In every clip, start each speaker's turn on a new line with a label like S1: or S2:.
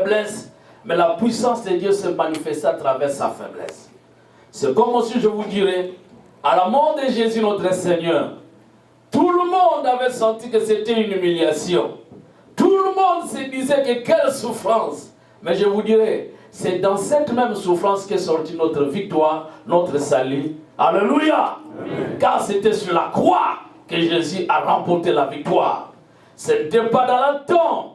S1: faiblesse, mais la puissance de Dieu se manifeste à travers sa faiblesse. C'est comme aussi je vous dirais, à la mort de Jésus notre Seigneur, tout le monde avait senti que c'était une humiliation. Tout le monde se disait que quelle souffrance. Mais je vous dirais, c'est dans cette même souffrance qu'est sortie notre victoire, notre salut. Alléluia. Amen. Car c'était sur la croix que Jésus a remporté la victoire. Ce n'était pas dans la tombe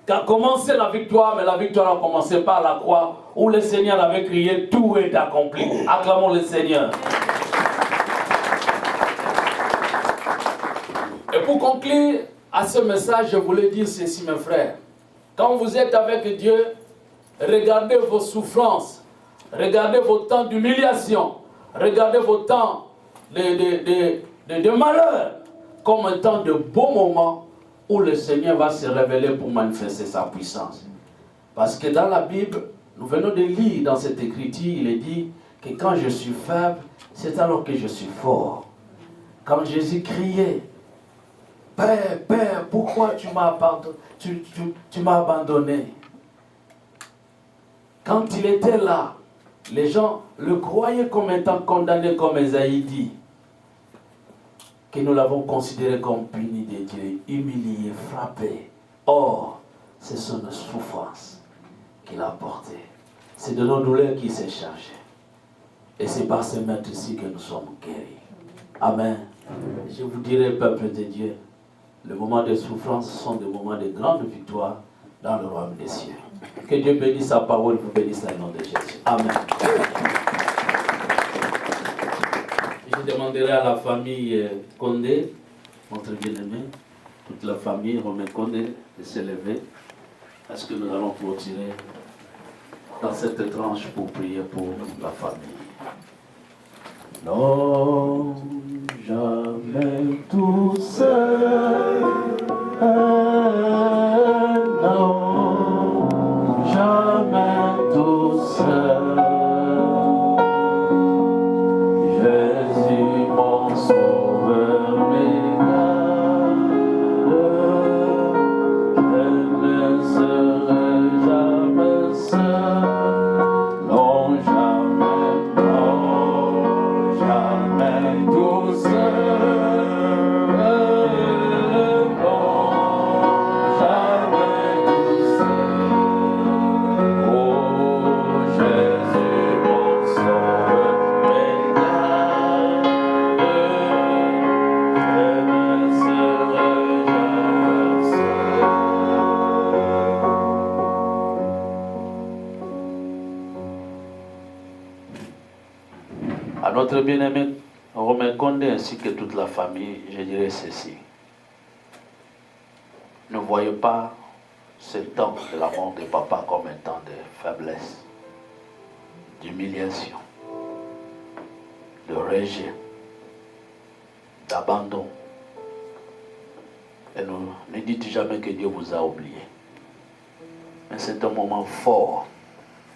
S1: qu'a commencé la victoire, mais la victoire a commencé par la croix où le Seigneur avait crié, tout est accompli. Acclamons le Seigneur. Et pour conclure à ce message, je voulais dire ceci, mes frères. Quand vous êtes avec Dieu, regardez vos souffrances, regardez vos temps d'humiliation, regardez vos temps de malheur comme un temps de beaux moments où le Seigneur va se révéler pour manifester sa puissance. Parce que dans la Bible, nous venons de lire dans cette écriture, il est dit que quand je suis faible, c'est alors que je suis fort. Quand Jésus criait, Père, Père, pourquoi tu m'as abandonné? Quand il était là, les gens le croyaient comme étant condamné, comme Esaïe dit, que nous l'avons considéré comme puni de Dieu, humilié, frappé. Or, ce sont nos souffrances qu'il a portées. C'est de nos douleurs qu'il s'est chargé. Et c'est par ce maître-ci que nous sommes guéris. Amen. Je vous dirai, peuple de Dieu, les moments de souffrance sont des moments de grande victoire dans le royaume des cieux. Que Dieu bénisse sa parole, vous bénisse le nom de Jésus. Amen. Je demanderai à la famille Condé, notre bien-aimé, toute la famille Romain Condé, de s'élever, parce que nous allons clôturer dans cette tranche pour prier pour la famille. Non, jamais tout seul. Non, jamais tout seul. Jésus, mon sauveur, m'égale. Je ne serai jamais seul. Non, jamais, non, jamais tout seul. À notre bien-aimé Romain Condé ainsi que toute la famille, je dirais ceci. Ne voyez pas ce temps de la mort de papa comme un temps de faiblesse, d'humiliation, de rejet, d'abandon. Et ne dites jamais que Dieu vous a oublié. Mais c'est un moment fort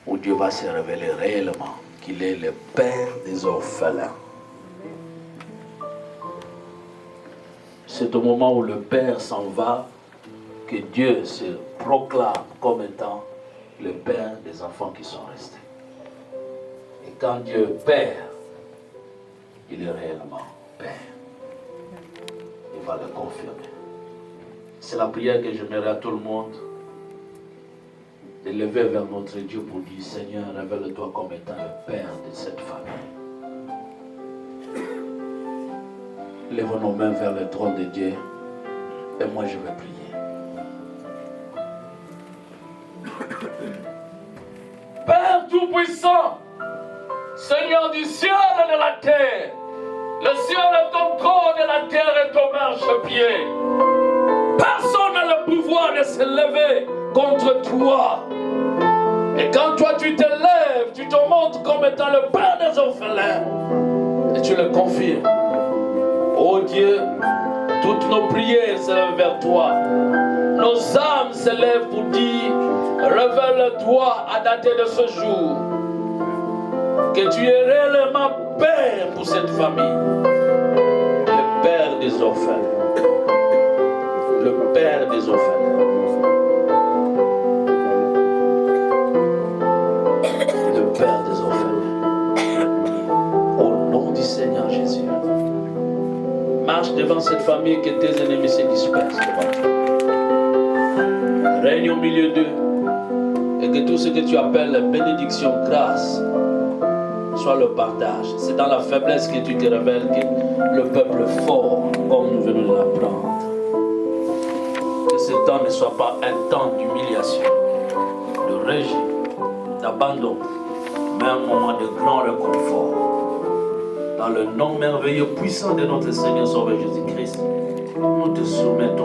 S1: où Dieu va se révéler réellement qu'il est le Père des orphelins. C'est au moment où le Père s'en va que Dieu se proclame comme étant le Père des enfants qui sont restés. Et quand Dieu est Père, il est réellement Père. Il va le confirmer. C'est la prière que j'aimerais à tout le monde de lever vers notre Dieu pour dire, Seigneur, révèle-toi comme étant le Père de cette famille. Lèvons nos mains vers le trône de Dieu et moi je vais prier. Père Tout-Puissant, Seigneur du ciel et de la terre, le ciel est ton trône et la terre est ton marchepied. Personne n'a le pouvoir de se lever contre toi. Et quand toi tu te lèves, tu te montres comme étant le Père des orphelins. Et tu le confirmes. Oh Dieu, toutes nos prières s'élèvent vers toi. Nos âmes s'élèvent pour dire, révèle-toi à dater de ce jour. Que tu es réellement Père pour cette famille. Le Père des orphelins. Le Père des orphelins. devant cette famille, que tes ennemis se dispersent devant toi. Règne au milieu d'eux. Et que tout ce que tu appelles bénédiction, grâce, soit le partage. C'est dans la faiblesse que tu te révèles que le peuple fort, comme nous venons de l'apprendre. Que ce temps ne soit pas un temps d'humiliation, de rejet, d'abandon, mais un moment de grand réconfort. Dans le nom merveilleux, puissant de notre Seigneur Sauveur Jésus-Christ, nous te soumettons